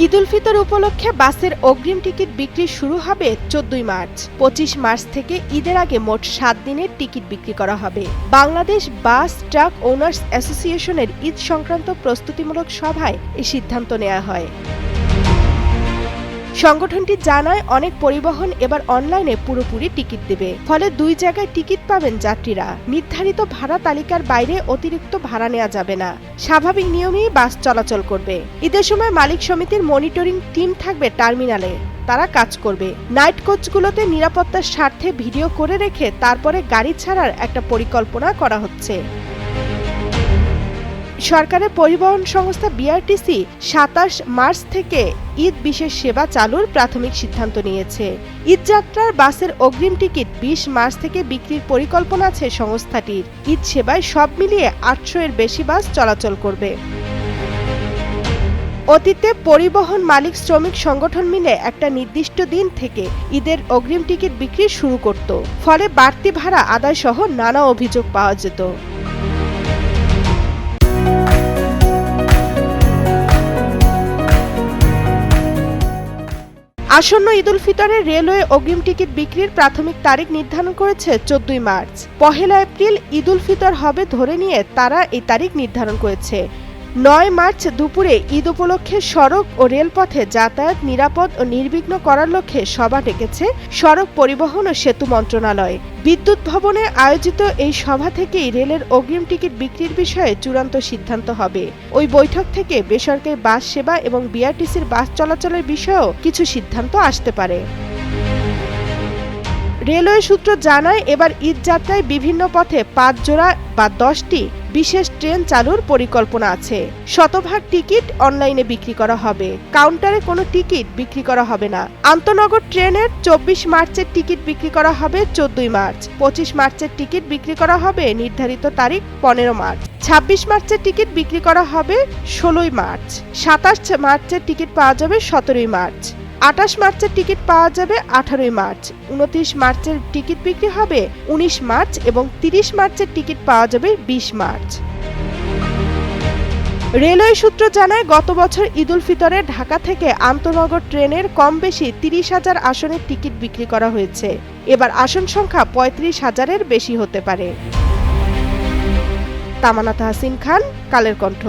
ঈদ উল ফিতর উপলক্ষে বাসের অগ্রিম টিকিট বিক্রি শুরু হবে 14 মার্চ। 25 মার্চ থেকে ঈদের আগে মোট 7 দিনের টিকিট বিক্রি করা হবে। বাংলাদেশ বাস ট্রাক ওনার্স অ্যাসোসিয়েশনের ঈদ সংক্রান্ত প্রস্তুতিমূলক সভায় এই সিদ্ধান্ত নেওয়া হয়। সংগঠনটি জানায়, অনেক পরিবহন এবার অনলাইনে পুরোপুরি টিকিট দেবে, ফলে 2 জায়গায় টিকিট পাবেন যাত্রীরা। নির্ধারিত ভাড়া তালিকার বাইরে অতিরিক্ত ভাড়া নেওয়া যাবে না। স্বাভাবিক নিয়মেই বাস চলাচল করবে। ঈদের সময় মালিক সমিতির মনিটরিং টিম থাকবে টার্মিনালে, তারা কাজ করবে। নাইট কোচগুলোতে নিরাপত্তার স্বার্থে ভিডিও করে রেখে তারপরে গাড়ি ছাড়ার একটা পরিকল্পনা করা হচ্ছে। সরকারের পরিবহন সংস্থা বিআরটিসি 27 মার্চ থেকে ঈদ বিশেষ সেবা চালুর প্রাথমিক সিদ্ধান্ত নিয়েছে। ঈদ যাত্রার বাসের অগ্রিম টিকিট 20 মার্চ থেকে বিক্রির পরিকল্পনা আছে সংস্থাটির। ঈদ সেবায় সব মিলিয়ে 800 এর বেশি বাস চলাচল করবে। অতীতে পরিবহন মালিক শ্রমিক সংগঠন মিলে একটা নির্দিষ্ট দিন থেকে ঈদের অগ্রিম টিকিট বিক্রি শুরু করত, ফলে বাড়তি ভাড়া আদায় সহ নানা অভিযোগ পাওয়া যেত। আসন্ন ঈদ উল ফিতরে রেলওয়ে অগ্রিম টিকিট বিক্রির প্রাথমিক তারিখ নির্ধারণ করেছে 14 মার্চ। 1 এপ্রিল ঈদ উল ফিতর হবে ধরে নিয়ে তারা এই তারিখ নির্ধারণ করেছে। 9 মার্চ দুপুরে ঈদ উপলক্ষে সড়ক ও রেলপথে যাতায়াত নিরাপদ ও নির্বিঘ্ন করার লক্ষ্যে সভা ডেকেছে সড়ক পরিবহন ও সেতু মন্ত্রণালয়। বিদ্যুৎ ভবনে আয়োজিত এই সভা থেকেই রেলের অগ্রিম টিকিট বিক্রির বিষয়ে চূড়ান্ত সিদ্ধান্ত হবে। ওই বৈঠক থেকে বেসরকারি বাস সেবা এবং বিআরটিসির বাস চলাচলের বিষয়েও কিছু সিদ্ধান্ত আসতে পারে। রেলওয়ে সূত্র জানায়, এবার ঈদ যাত্রায় বিভিন্ন পথে 5 জোড়া বা 10টি বিশেষ ট্রেন চালুর পরিকল্পনা আছে। শতভাগ টিকিট অনলাইনে বিক্রি করা হবে, কাউন্টারে কোনো টিকিট বিক্রি করা হবে না। আন্তনগর ট্রেনের 24 মার্চের টিকিট বিক্রি করা হবে 14 মার্চ। 25 মার্চের টিকিট বিক্রি করা হবে নির্ধারিত তারিখ 15 মার্চ। 26 মার্চের টিকিট বিক্রি করা হবে 16 মার্চ। 27 মার্চের টিকিট পাওয়া যাবে 17 মার্চ। 28 মার্চের টিকিট পাওয়া যাবে 18 মার্চ। 29 মার্চের টিকিট বিক্রি হবে 19 মার্চ এবং 30 মার্চের টিকিট পাওয়া যাবে 20 মার্চ। রেলওয়ে সূত্র জানায়, গত বছর ঈদ উল ফিতরে ঢাকা থেকে আন্তনগর ট্রেনের কম বেশি 30,000 আসনের টিকিট বিক্রি করা হয়েছে। এবার আসন সংখ্যা 35,000-এর বেশি হতে পারে। তামান্না তাহসিন খান, কালের কণ্ঠ।